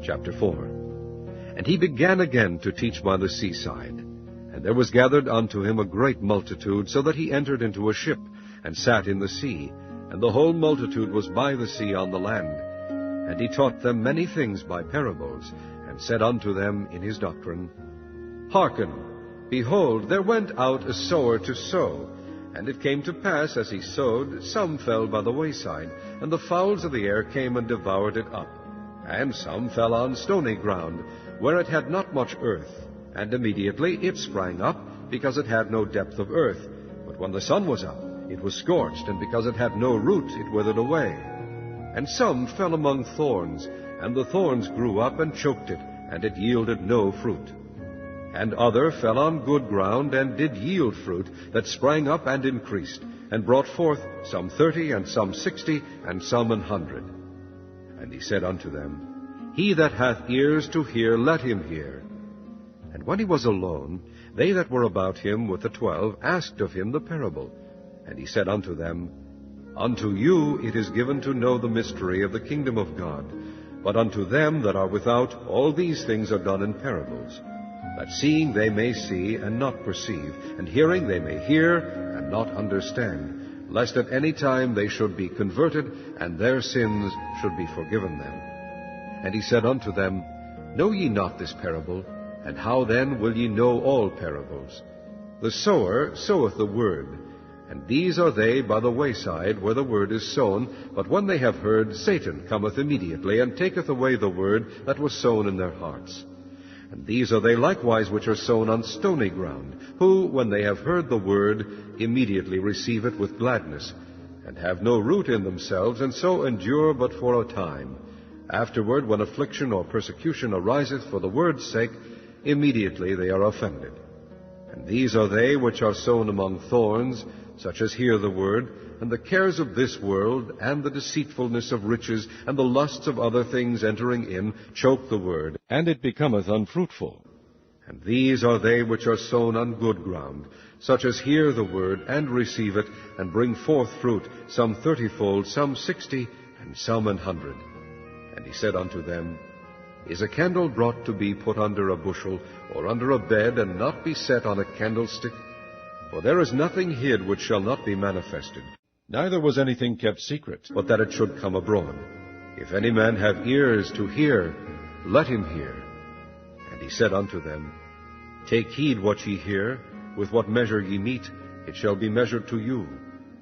Chapter 4. And he began again to teach by the seaside. And there was gathered unto him a great multitude, so that he entered into a ship, and sat in the sea. And the whole multitude was by the sea on the land. And he taught them many things by parables, and said unto them in his doctrine, Hearken, behold, there went out a sower to sow. And it came to pass, as he sowed, some fell by the wayside, and the fowls of the air came and devoured it up. And some fell on stony ground, where it had not much earth. And immediately it sprang up, because it had no depth of earth. But when the sun was up, it was scorched, and because it had no root, it withered away. And some fell among thorns, and the thorns grew up and choked it, and it yielded no fruit. And other fell on good ground, and did yield fruit, that sprang up and increased, and brought forth some 30, and some 60, and some 100. And he said unto them, He that hath ears to hear, let him hear. And when he was alone, they that were about him with the 12 asked of him the parable. And he said unto them, Unto you it is given to know the mystery of the kingdom of God, but unto them that are without all these things are done in parables, that seeing they may see and not perceive, and hearing they may hear and not understand, lest at any time they should be converted, and their sins should be forgiven them. And he said unto them, Know ye not this parable? And how then will ye know all parables? The sower soweth the word. And these are they by the wayside, where the word is sown. But when they have heard, Satan cometh immediately, and taketh away the word that was sown in their hearts. And these are they likewise which are sown on stony ground, who, when they have heard the word, immediately receive it with gladness, and have no root in themselves, and so endure but for a time. Afterward, when affliction or persecution ariseth for the word's sake, immediately they are offended. And these are they which are sown among thorns, such as hear the word, and the cares of this world, and the deceitfulness of riches, and the lusts of other things entering in, choke the word, and it becometh unfruitful. And these are they which are sown on good ground, such as hear the word, and receive it, and bring forth fruit, some 30-fold, some 60, and some 100. And he said unto them, Is a candle brought to be put under a bushel, or under a bed, and not be set on a candlestick? For there is nothing hid which shall not be manifested, neither was anything kept secret, but that it should come abroad. If any man have ears to hear, let him hear. And he said unto them, Take heed what ye hear, with what measure ye mete, it shall be measured to you.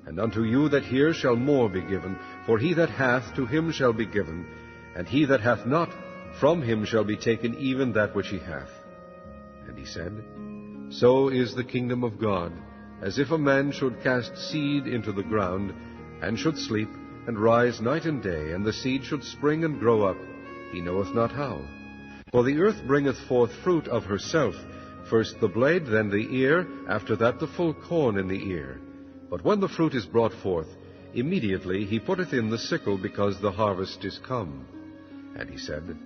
And unto you that hear shall more be given, for he that hath, to him shall be given, and he that hath not, from him shall be taken even that which he hath. And he said, So is the kingdom of God, as if a man should cast seed into the ground, and should sleep, and rise night and day, and the seed should spring and grow up, he knoweth not how. For the earth bringeth forth fruit of herself, first the blade, then the ear, after that the full corn in the ear. But when the fruit is brought forth, immediately he putteth in the sickle, because the harvest is come. And he said,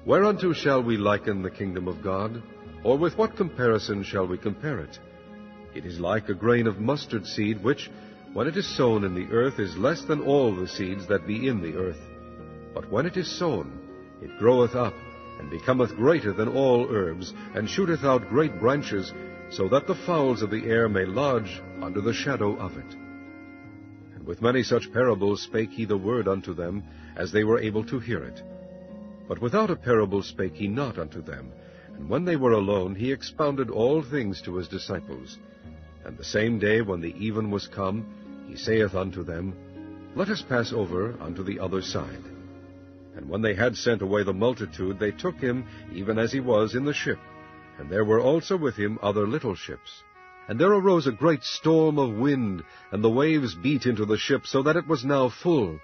Whereunto shall we liken the kingdom of God? Or with what comparison shall we compare it? It is like a grain of mustard seed, which, when it is sown in the earth, is less than all the seeds that be in the earth. But when it is sown, it groweth up, and becometh greater than all herbs, and shooteth out great branches, so that the fowls of the air may lodge under the shadow of it. And with many such parables spake he the word unto them, as they were able to hear it. But without a parable spake he not unto them. And when they were alone, he expounded all things to his disciples. And the same day, when the even was come, he saith unto them, Let us pass over unto the other side. And when they had sent away the multitude, they took him, even as he was, in the ship. And there were also with him other little ships. And there arose a great storm of wind, and the waves beat into the ship, so that it was now full.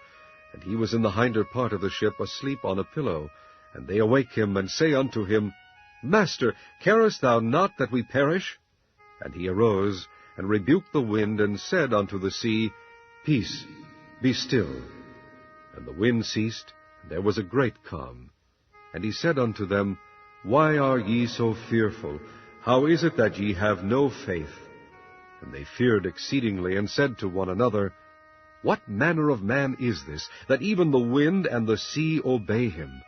And he was in the hinder part of the ship, asleep on a pillow. And they awake him, and say unto him, Master, carest thou not that we perish? And he arose, and rebuked the wind, and said unto the sea, Peace, be still. And the wind ceased, and there was a great calm. And he said unto them, Why are ye so fearful? How is it that ye have no faith? And they feared exceedingly, and said to one another, What manner of man is this, that even the wind and the sea obey him?